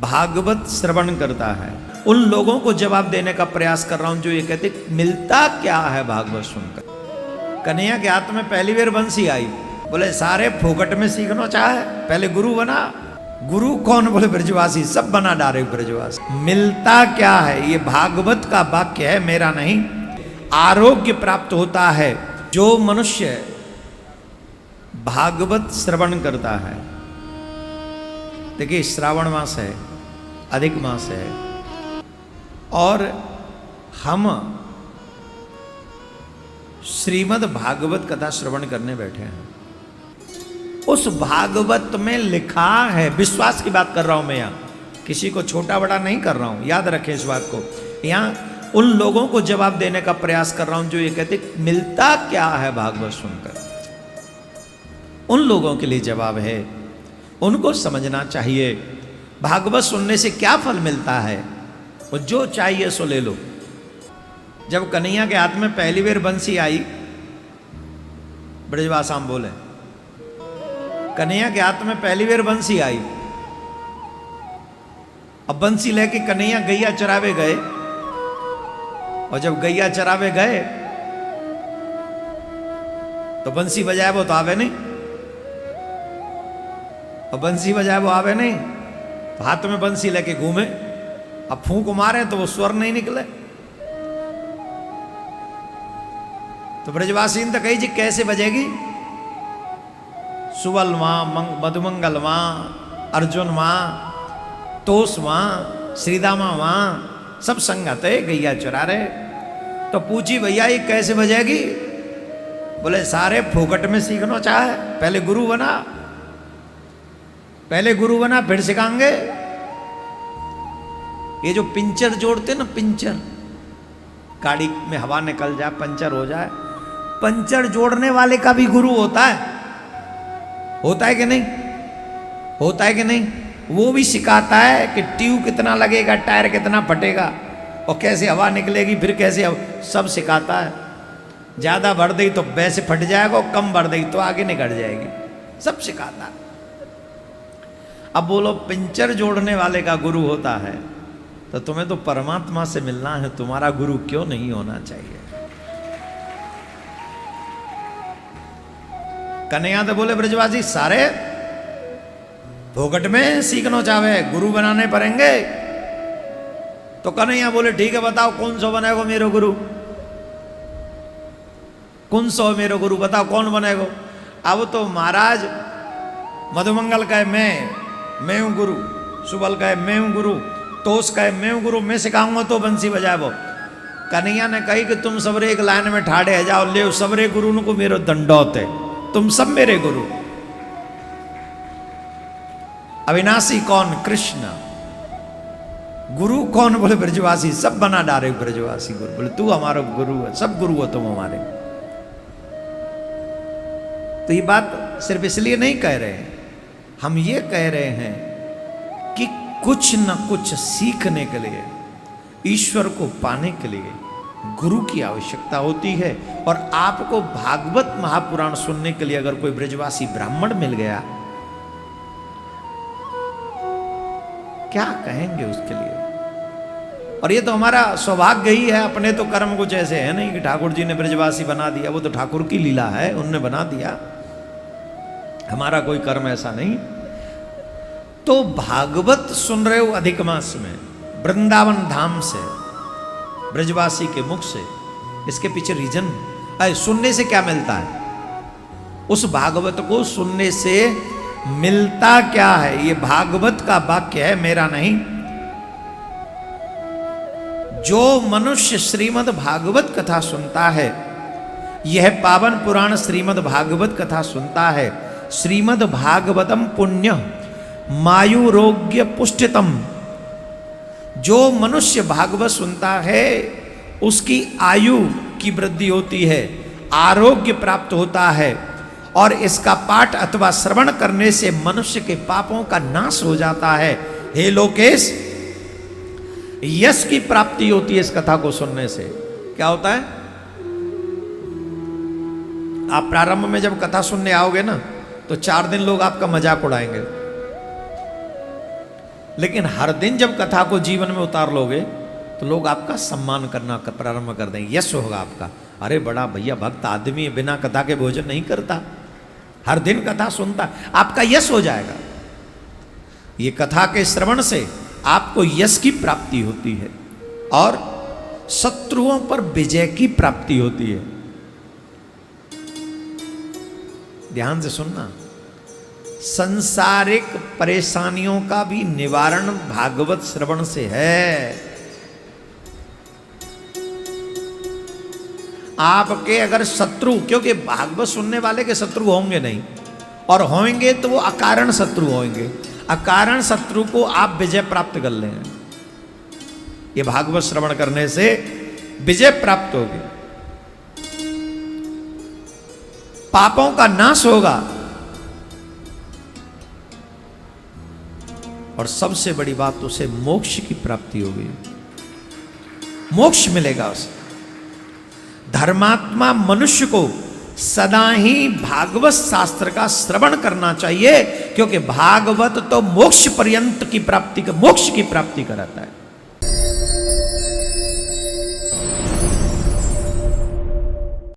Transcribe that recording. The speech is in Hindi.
भागवत श्रवण करता है, उन लोगों को जवाब देने का प्रयास कर रहा हूं जो ये कहते मिलता क्या है भागवत सुनकर। कन्हैया के हाथ में पहली बार बंसी आई, बोले सारे फोकट में सीखना चाहे, पहले गुरु बना। गुरु कौन? बोले ब्रजवासी, सब बना डाले ब्रजवासी। मिलता क्या है? ये भागवत का वाक्य है, मेरा नहीं। आरोग्य प्राप्त होता है जो मनुष्य भागवत श्रवण करता है। देखिए श्रावण मास है, अधिक मास है, और हम श्रीमद् भागवत कथा श्रवण करने बैठे हैं। उस भागवत में लिखा है, विश्वास की बात कर रहा हूं मैं, यहां किसी को छोटा बड़ा नहीं कर रहा हूं, याद रखें इस बात को। यहां उन लोगों को जवाब देने का प्रयास कर रहा हूं जो ये कहते मिलता क्या है भागवत सुनकर। उन लोगों के लिए जवाब है, उनको समझना चाहिए भागवत सुनने से क्या फल मिलता है, और जो चाहिए सो ले लो। जब कन्हैया के हाथ में पहली बार बंसी आई, ब्रजवासाम बोले, कन्हैया के हाथ में पहली बार बंसी आई, अब बंसी लेके कन्हैया गैया चरावे गए, और जब गैया चरावे गए तो बंसी बजाए वो तो आवे नहीं, और बंसी बजाए वो आवे नहीं, तो हाथ में बंसी लेके घूमे, अब फूंक मारे तो वो स्वर नहीं निकले। तो ब्रजवासी ने तो कही जी कैसे बजेगी? सुवल मां, मधुमंगल मां, अर्जुन मां, तोष मां, श्रीदामा मां, सब संगत है, गैया चुरा रहे। तो पूछी भैया ये कैसे बजेगी? बोले सारे फोकट में सीखना चाहे, पहले गुरु बना, पहले गुरु बना फिर सिखाएंगे। ये जो पिंचर जोड़ते ना, पिंचर, गाड़ी में हवा निकल जाए, पंचर हो जाए, पंचर जोड़ने वाले का भी गुरु होता है कि नहीं? होता है कि नहीं? वो भी सिखाता है कि ट्यूब कितना लगेगा, टायर कितना फटेगा, और कैसे हवा निकलेगी, फिर कैसे सब सिखाता है। ज्यादा भर दी तो वैसे फट जाएगा, और कम भर दी तो आगे निकल जाएगी, सब सिखाता है। अब बोलो पिंचर जोड़ने वाले का गुरु होता है, तो तुम्हें तो परमात्मा से मिलना है, तुम्हारा गुरु क्यों नहीं होना चाहिए? कन्हैया तो बोले ब्रजवासी सारे फोकट में सीखना चाहे, गुरु बनाने पड़ेंगे। तो कन्हैया बोले ठीक है बताओ कौन सा बनेगा मेरे गुरु, कौन सा मेरे गुरु बताओ कौन बनेगा? अब तो महाराज मधुमंगल कहे मैं हूं गुरु, सुबल कहे मैं हूं गुरु, तोष कहे मैं हूं गुरु, मैं सिखाऊंगा तो बंसी बजाए वो। कन्हैया ने कही कि तुम सबरे एक लाइन में ठाड़े है जाओ, ले सबरे गुरु को मेरो दंडौत है, तुम सब मेरे गुरु। अविनाशी कौन? कृष्ण। गुरु कौन? बोले ब्रजवासी, सब बना डाले ब्रजवासी गुरु। बोले तू हमारा गुरु है, सब गुरु हो तुम हमारे। तो ये बात सिर्फ इसलिए नहीं कह रहे हैं, हम ये कह रहे हैं कि कुछ न कुछ सीखने के लिए, ईश्वर को पाने के लिए गुरु की आवश्यकता होती है। और आपको भागवत महापुराण सुनने के लिए अगर कोई ब्रजवासी ब्राह्मण मिल गया, क्या कहेंगे उसके लिए? और ये तो हमारा सौभाग्य ही है, अपने तो कर्म कुछ ऐसे है नहीं कि ठाकुर जी ने ब्रजवासी बना दिया, वो तो ठाकुर की लीला है, उनने बना दिया, हमारा कोई कर्म ऐसा नहीं। तो भागवत सुन रहे हो अधिक मास में, वृंदावन धाम से, ब्रजवासी के मुख से, इसके पीछे रीजन सुनने से क्या मिलता है? उस भागवत को सुनने से मिलता क्या है? ये भागवत का वाक्य है, मेरा नहीं। जो मनुष्य श्रीमद् भागवत कथा सुनता है, यह पावन पुराण श्रीमद् भागवत कथा सुनता है, श्रीमद् भागवतम पुण्य मायुरोग्य पुष्टितम। जो मनुष्य भागवत सुनता है उसकी आयु की वृद्धि होती है, आरोग्य प्राप्त होता है, और इसका पाठ अथवा श्रवण करने से मनुष्य के पापों का नाश हो जाता है। हे लोकेश, यश की प्राप्ति होती है इस कथा को सुनने से। क्या होता है? आप प्रारंभ में जब कथा सुनने आओगे ना, तो 4 दिन लोग आपका मजाक उड़ाएंगे, लेकिन हर दिन जब कथा को जीवन में उतार लोगे तो लोग आपका सम्मान करना प्रारंभ कर देंगे, यश होगा आपका। अरे बड़ा भैया भक्त आदमी है, बिना कथा के भोजन नहीं करता, हर दिन कथा सुनता, आपका यश हो जाएगा। ये कथा के श्रवण से आपको यश की प्राप्ति होती है और शत्रुओं पर विजय की प्राप्ति होती है। ध्यान से सुनना, संसारिक परेशानियों का भी निवारण भागवत श्रवण से है। आपके अगर शत्रु, क्योंकि भागवत सुनने वाले के शत्रु होंगे नहीं, और होंगे तो वो अकारण शत्रु होंगे, अकारण शत्रु को आप विजय प्राप्त कर लेंगे। ये भागवत श्रवण करने से विजय प्राप्त होगी, पापों का नाश होगा और सबसे बड़ी बात उसे मोक्ष की प्राप्ति होगी, मोक्ष मिलेगा उसे। धर्मात्मा मनुष्य को सदा ही भागवत शास्त्र का श्रवण करना चाहिए, क्योंकि भागवत तो मोक्ष पर्यंत की प्राप्ति, मोक्ष की प्राप्ति कराता है।